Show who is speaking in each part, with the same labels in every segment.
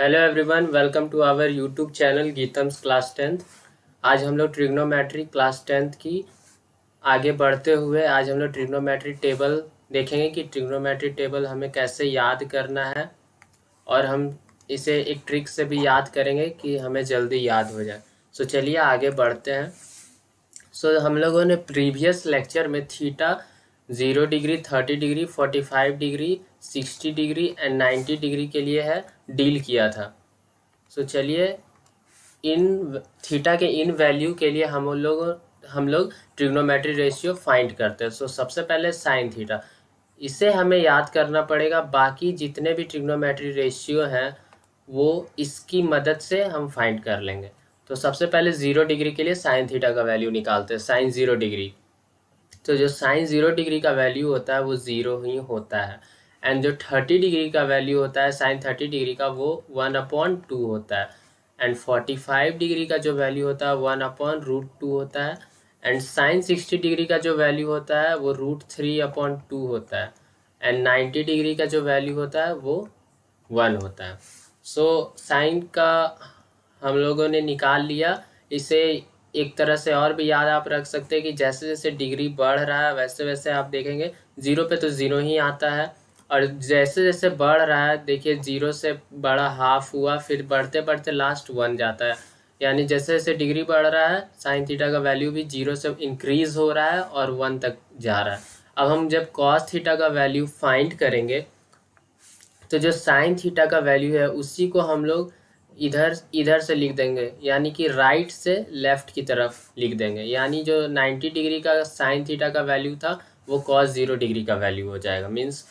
Speaker 1: Hello everyone, welcome to our YouTube channel Geetam's class 10th। आज हम लोग ट्रिग्नोमेट्री क्लास 10th की आगे बढ़ते हुए आज हम लोग ट्रिग्नोमेट्री टेबल देखेंगे कि ट्रिग्नोमेट्री टेबल हमें कैसे याद करना है और हम इसे एक ट्रिक से भी याद करेंगे कि हमें जल्दी याद हो जाए। सो चलिए आगे बढ़ते हैं। हम लोगों ने प्रीवियस लेक्चर में theta 0 degree, 30 degree, 45 degree, 60 degree and 90 degree के लिए है डील किया था। चलिए इन थीटा के इन वैल्यू के लिए हम लोग ट्रिग्नोमेट्री रेशियो फाइंड करते हैं। सबसे पहले साइन थीटा, इसे हमें याद करना पड़ेगा। बाकी जितने भी ट्रिग्नोमेट्री रेशियो हैं वो इसकी मदद से हम फाइंड कर लेंगे। तो सबसे पहले 0 डिग्री के लिए साइन थीटा का वैल्यू निकालते हैं। साइन 0 डिग्री, तो जो साइन 0 डिग्री का वैल्यू होता है वो 0 ही होता है। एंड जो 30 डिग्री का वैल्यू होता है साइन 30 डिग्री का, वो 1/2 होता है। एंड 45 डिग्री का जो वैल्यू होता है 1/√2 होता है। एंड साइन 60 डिग्री का जो वैल्यू होता है वो √3/2 होता है। एंड 90 डिग्री का जो वैल्यू होता है वो 1 होता है। साइन का हम लोगों ने निकाल लिया। इसे एक तरह से और भी याद आप रख सकते हैं कि जैसे जैसे डिग्री बढ़ रहा है वैसे वैसे आप देखेंगे 0 पे तो 0 ही आता है, और जैसे जैसे बढ़ रहा है देखिए 0 से बड़ा हाफ हुआ, फिर बढ़ते बढ़ते लास्ट 1 जाता है। यानी जैसे जैसे डिग्री बढ़ रहा है साइन थीटा का वैल्यू भी 0 से इंक्रीज हो रहा है और 1 तक जा रहा है। अब हम जब कॉस थीटा का वैल्यू फाइंड करेंगे तो जो साइन थीटा का वैल्यू है उसी को हम लोग इधर इधर से लिख देंगे, यानी कि राइट से लेफ्ट की तरफ लिख देंगे। यानी जो 90 डिग्री का साइन थीटा का वैल्यू था वो कॉस 0 डिग्री का वैल्यू हो जाएगा। मीन्स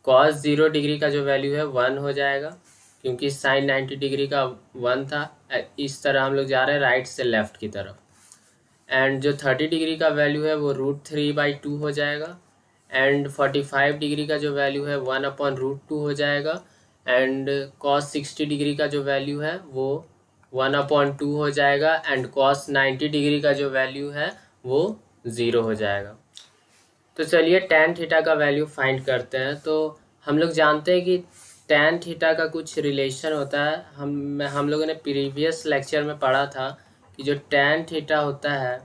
Speaker 1: कॉस 0 डिग्री का जो वैल्यू है 1 हो जाएगा, क्योंकि साइन 90 डिग्री का 1 था। इस तरह हम लोग जा रहे हैं राइट से लेफ्ट की तरफ। एंड जो 30 डिग्री का वैल्यू है वो √3/2 हो जाएगा। एंड 45 डिग्री का जो वैल्यू है 1/√2 हो जाएगा। एंड कॉस 60 डिग्री का जो वैल्यू है वो 1/2 हो जाएगा। एंड कॉस 90 डिग्री का जो वैल्यू है वो 0 हो जाएगा। तो चलिए tan थीटा का वैल्यू फाइंड करते हैं। तो हम लोग जानते हैं कि tan थीटा का कुछ रिलेशन होता है। हम लोगों ने प्रीवियस लेक्चर में पढ़ा था कि जो tan थीटा होता है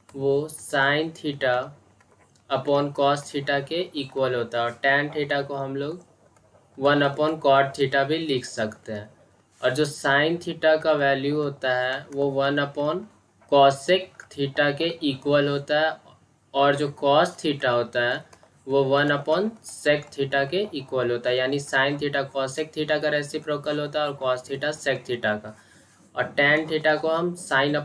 Speaker 1: वो sine theta upon cos theta के इक्वल होता है, और tan थीटा को हम लोग 1/cot थीटा भी लिख सकते हैं। और जो साइन थीटा का वैल्यू होता है वो 1/cosec थीटा के इक्वल होता है, और जो cos थीटा होता है वो 1/sec थीटा के इक्वल होता है। यानी साइन थीटा cosec थीटा का रेसिप्रोकल होता है और cos थीटा sec थीटा का। और tan थीटा को हम sine theta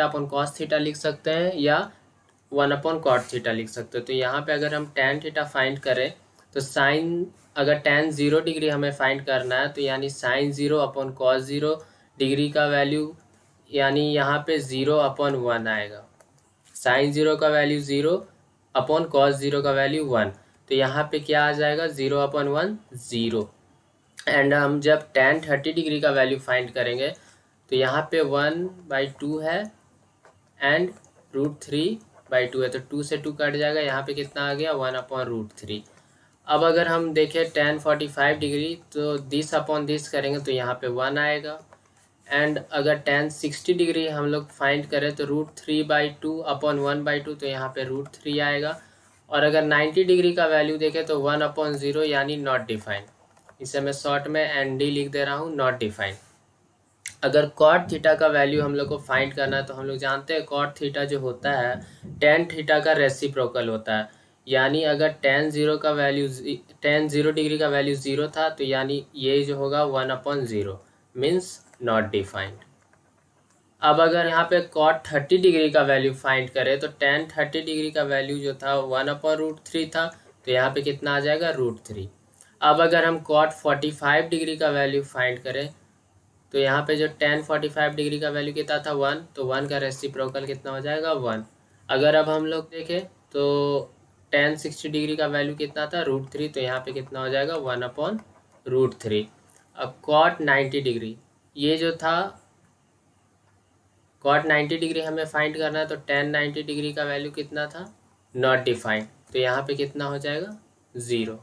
Speaker 1: upon cos theta लिख सकते हैं या 1/cot थीटा लिख सकते हो। तो यहाँ पे अगर हम tan थीटा फाइंड करें तो साइन, अगर tan 0 डिग्री हमें फाइंड करना है तो यानी साइन 0 अपॉन cos 0 डिग्री का वैल्यू, यानी यहाँ पे 0/1 आएगा। साइन 0 का वैल्यू 0 अपॉन cos 0 का वैल्यू 1, तो यहाँ पे क्या आ जाएगा 0/1 0। एंड हम जब tan 30 डिग्री का वैल्यू फाइंड करेंगे तो यहाँ पे 1/2 है एंड √3/2 है, तो 2 से 2 कट जाएगा। यहाँ पे कितना आ गया 1/√3। अब अगर हम देखें tan 45 डिग्री तो दिस अपॉन दिस करेंगे तो यहाँ पे 1 आएगा। एंड अगर tan 60 डिग्री हम लोग फाइंड करें तो √3/2 अपॉन 1/2, तो यहाँ पे √3 आएगा। और अगर 90 डिग्री का वैल्यू देखें तो 1/0 यानी नॉट डिफाइंड। इसे मैं शॉर्ट में ND लिख दे रहा हूँ, नॉट डिफाइंड। अगर कॉट थीटा का वैल्यू हम लोग को फाइंड करना है तो हम लोग जानते हैं कॉट थीटा जो होता है tan थीटा का रेसिप्रोकल होता है। यानी अगर tan 0 डिग्री का वैल्यू 0 था तो यानी ये जो होगा 1/0 मीन्स नॉट डिफाइंड। अब अगर यहाँ पे cot 30 डिग्री का वैल्यू फाइंड करें तो tan 30 डिग्री का वैल्यू जो था 1/√3 था, तो यहाँ पे कितना आ जाएगा √3। अब अगर हम cot 45 डिग्री का वैल्यू फाइंड करें तो यहाँ पे जो tan 45 डिग्री का वैल्यू कितना था 1, तो 1 का रेसिप्रोकल कितना हो जाएगा 1। अगर अब हम लोग देखें तो tan 60 डिग्री का वैल्यू कितना था √3, तो यहाँ पे कितना हो जाएगा 1/√3। अब cot 90 डिग्री, ये जो था cot 90 डिग्री हमें फाइंड करना है तो tan 90 डिग्री का वैल्यू कितना था नॉट डिफाइंड, तो यहाँ पे कितना हो जाएगा 0।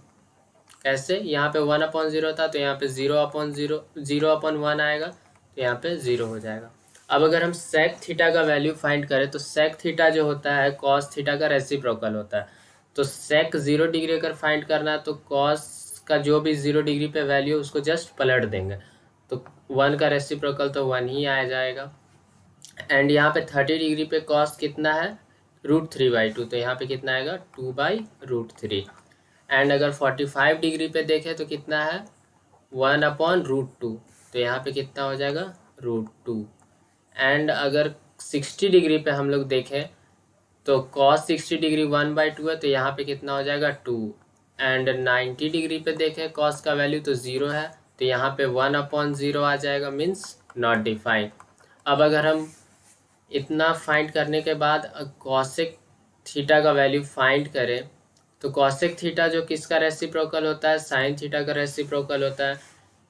Speaker 1: कैसे, यहाँ पे 1/0 था तो यहाँ पे 0/1 आएगा, तो यहाँ पे 0 हो जाएगा। अब अगर हम सेक थीटा का वैल्यू फाइंड करें तो सेक थीटा जो होता है कॉस थीटा का रेसिप्रोकल होता है। तो सेक 0 डिग्री अगर फाइंड करना है तो कॉस का जो भी 0 डिग्री पे वैल्यू उसको जस्ट पलट देंगे, तो 1 का रेसिप्रोकल तो 1 ही आ जाएगा। एंड यहाँ पे 30 डिग्री पे कॉस कितना है, √3/2, तो यहाँ पे कितना आएगा 2/√3। एंड अगर 45 डिग्री पे देखें तो कितना है 1/√2, तो यहाँ पे कितना हो जाएगा √2। एंड अगर 60 डिग्री पे हम लोग देखें तो cos 60 डिग्री 1/2 है, तो यहाँ पे कितना हो जाएगा 2। एंड 90 डिग्री पे देखें cos का वैल्यू तो 0 है, तो यहाँ पे 1/0 आ जाएगा, मीन्स नॉट डिफाइंड। अब अगर हम इतना फाइंड करने के बाद कॉसेक थीटा का वैल्यू फाइंड करें तो कॉसेक थीटा जो किसका रेसिप्रोकल होता है, साइन थीटा का रेसिप्रोकल होता है।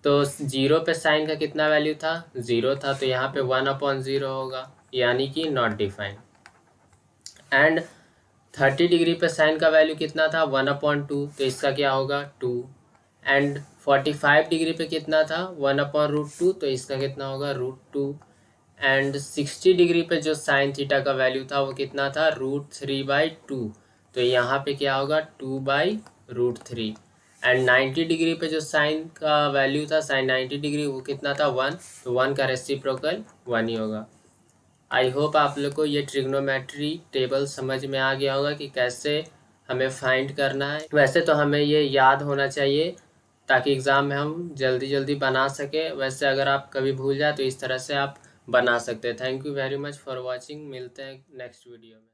Speaker 1: तो 0 पे साइन का कितना वैल्यू था, 0 था, तो यहाँ पे 1/0 होगा, यानी कि नॉट डिफाइंड। एंड 30 डिग्री पे साइन का वैल्यू कितना था 1/2, तो इसका क्या होगा 2। एंड 45 डिग्री पे कितना था 1/√2, तो इसका कितना होगा √2। एंड 60 डिग्री पे जो साइन थीटा का वैल्यू था वो कितना था √3/2, तो यहाँ पे क्या होगा 2/√3। एंड 90 डिग्री पे जो साइन का वैल्यू था साइन 90 डिग्री वो कितना था 1, तो 1 का रेसिप्रोकल 1 ही होगा। आई होप आप लोग को ये ट्रिग्नोमेट्री टेबल समझ में आ गया होगा कि कैसे हमें फाइंड करना है। वैसे तो हमें ये याद होना चाहिए ताकि एग्ज़ाम में हम जल्दी जल्दी बना सके। वैसे अगर आप कभी भूल जाए तो इस तरह से आप बना सकते हैं। Thank you very much for watching. मिलते हैं नेक्स्ट वीडियो में।